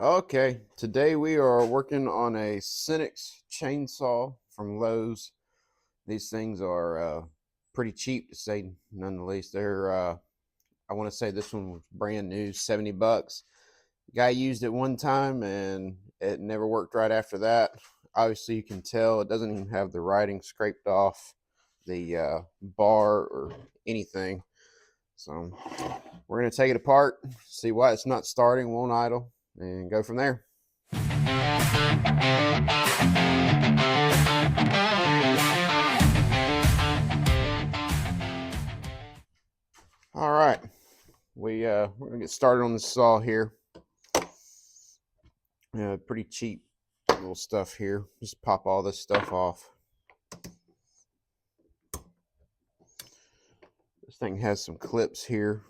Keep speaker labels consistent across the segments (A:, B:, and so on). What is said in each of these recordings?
A: Okay, today we are working on a Senix Chainsaw from Lowe's. These things are pretty cheap, to say none the least. They're, I want to say this one was brand new, 70 bucks. Guy used it one time and it never worked right after that. Obviously, you can tell it doesn't even have the writing scraped off the bar or anything. So we're going to take it apart, see why it's not starting, won't idle, and go from there. All right, we're gonna get started on the saw here. Pretty cheap little stuff here. Just pop all this stuff off. This thing has some clips here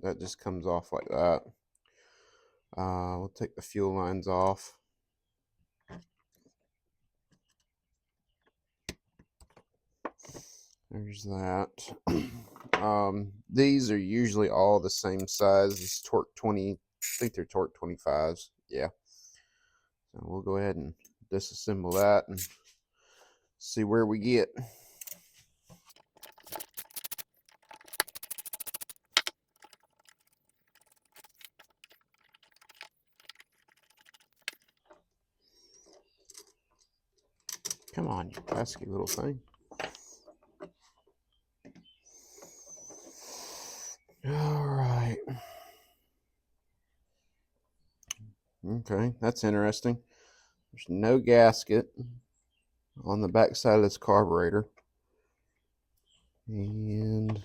A: that just comes off like that. We'll take the fuel lines off. There's that. These are usually all the same size. It's torque 20. I think they're torque 25s. Yeah. So we'll go ahead and disassemble that and see where we get. Come on, you pesky little thing. All right. Okay, that's interesting. There's no gasket on the back side of this carburetor. And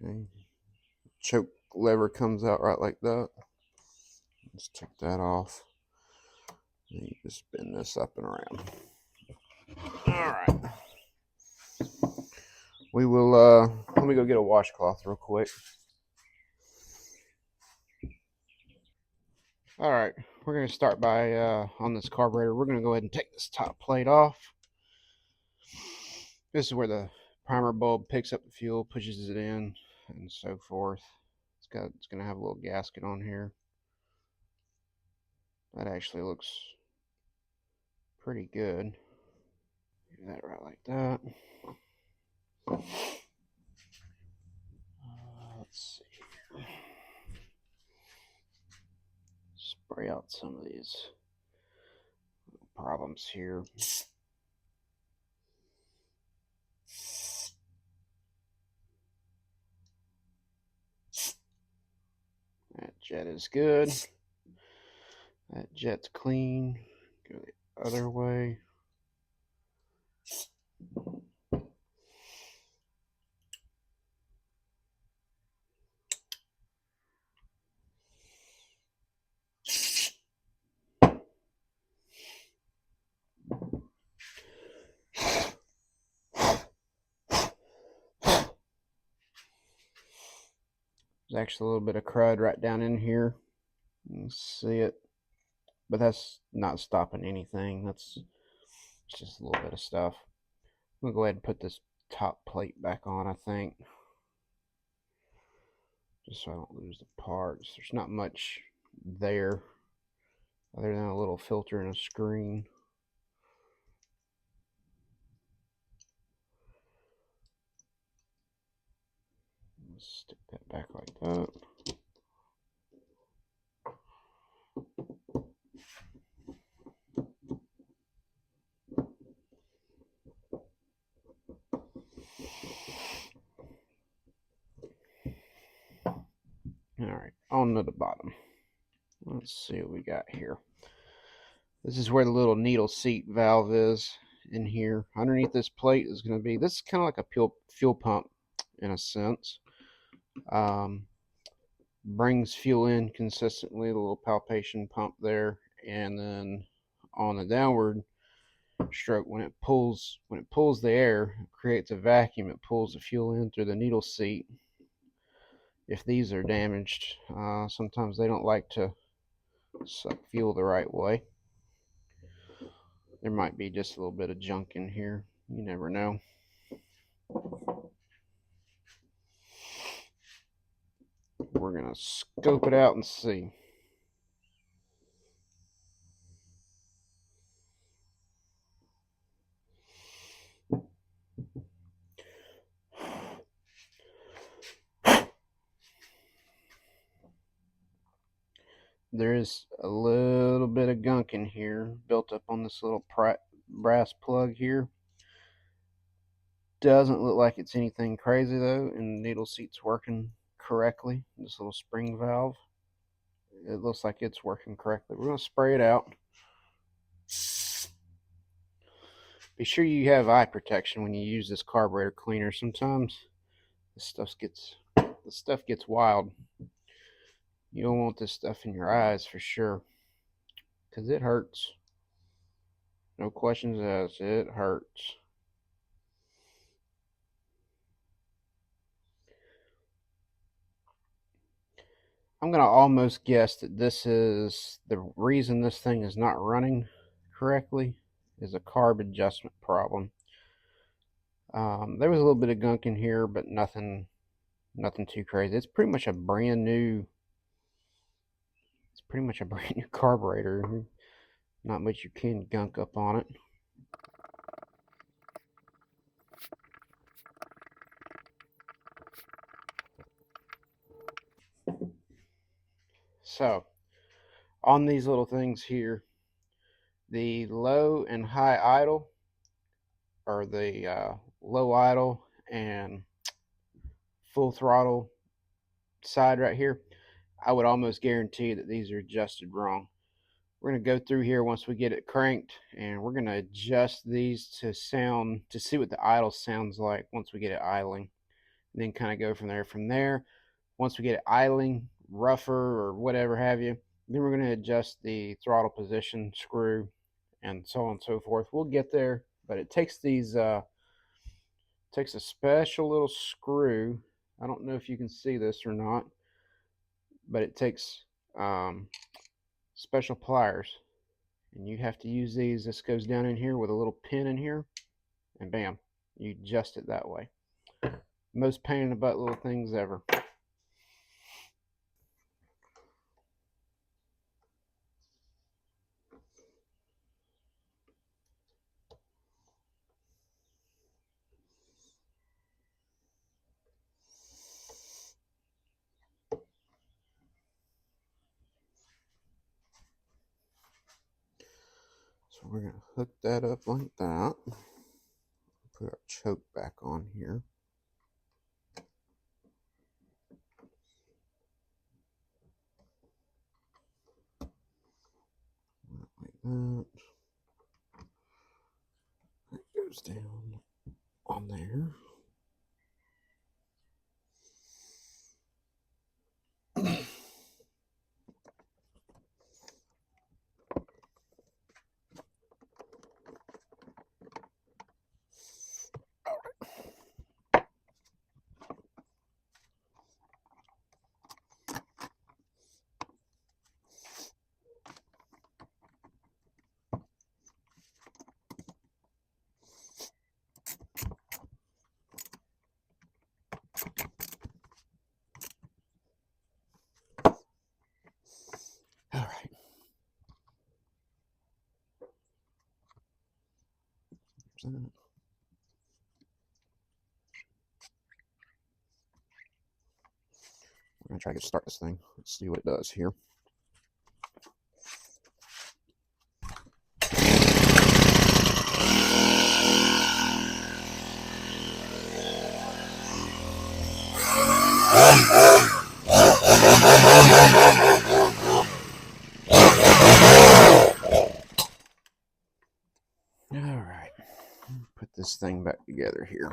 A: okay. Choke lever comes out right like that. Let's take that off. And you just spin this up and around. All right. We will let me go get a washcloth real quick. All right, we're going to start by on this carburetor. We're going to go ahead and take this top plate off. This is where the primer bulb picks up the fuel, pushes it in, and so forth. It's going to have a little gasket on here. That actually looks pretty good. Do that right like that. Let's see. Spray out some of these problems here. That jet is good. That jet's clean. Go the other way. There's actually a little bit of crud right down in here. You can see it, but that's not stopping anything. It's just a little bit of stuff. I'm gonna go ahead and put this top plate back on, I think, just so I don't lose the parts. There's not much there other than a little filter and a screen. Let's stick that back like that. Alright, on to the bottom. Let's see what we got here. This is where the little needle seat valve is in here. Underneath this plate is going to be, this is kind of like a fuel pump in a sense. Brings fuel in consistently, the little palpation pump there, and then on the downward stroke, when it pulls the air, it creates a vacuum. It pulls the fuel in through the needle seat. If these are damaged, sometimes they don't like to suck fuel the right way. There might be just a little bit of junk in here. You never know. We're going to scope it out and see. There is a little bit of gunk in here built up on this little brass plug here. Doesn't look like it's anything crazy though, and the needle seat's working correctly. This little spring valve, it looks like it's working correctly. We're going to spray it out. Be sure you have eye protection when you use this carburetor cleaner. Sometimes this stuff gets wild. You don't want this stuff in your eyes for sure, because it hurts. No questions asked, it hurts. I'm going to almost guess that this is the reason this thing is not running correctly is a carb adjustment problem. There was a little bit of gunk in here, but nothing too crazy. It's pretty much a brand new carburetor. Not much you can gunk up on it. So, on these little things here, the low and high idle, or the low idle and full throttle side right here, I would almost guarantee that these are adjusted wrong. We're going to go through here once we get it cranked, and we're going to adjust these to see what the idle sounds like once we get it idling, and then kind of go from there. From there, once we get it idling, rougher or whatever have you, then we're going to adjust the throttle position screw and so on and so forth. We'll get there, but it takes takes a special little screw. I don't know if you can see this or not, but it takes special pliers, and you have to use these. This goes down in here with a little pin in here, and bam, you adjust it that way. Most pain in the butt little things ever. So we're going to hook that up like that. Put our choke back on here. Like that. That goes down on there. All right. We're going to try to start this thing. Let's see what it does here. All right. Put this thing back together here.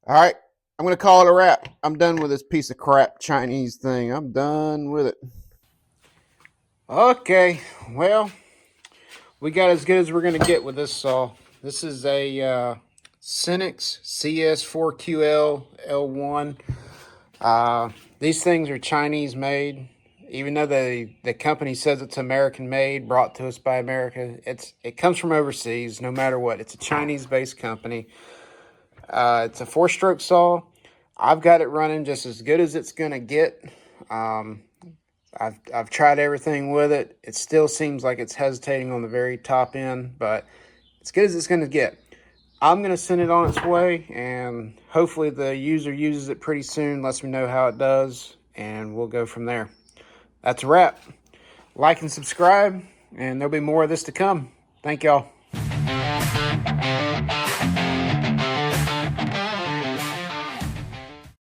A: All right, I'm gonna call it a wrap. I'm done with this piece of crap Chinese thing. I'm done with it. Okay, well, we got as good as we're gonna get with this saw. This is a Senix CS4QL L1. These things are Chinese made, even though the company says it's American made, brought to us by America. It comes from overseas, no matter what. It's a Chinese based company. It's a 4-stroke saw. I've got it running just as good as it's gonna get. Um, I've tried everything with it. It still seems like it's hesitating on the very top end, but as good as it's gonna get. I'm going to send it on its way, and hopefully the user uses it pretty soon, lets me know how it does, and we'll go from there. That's a wrap. Like and subscribe, and there'll be more of this to come. Thank y'all.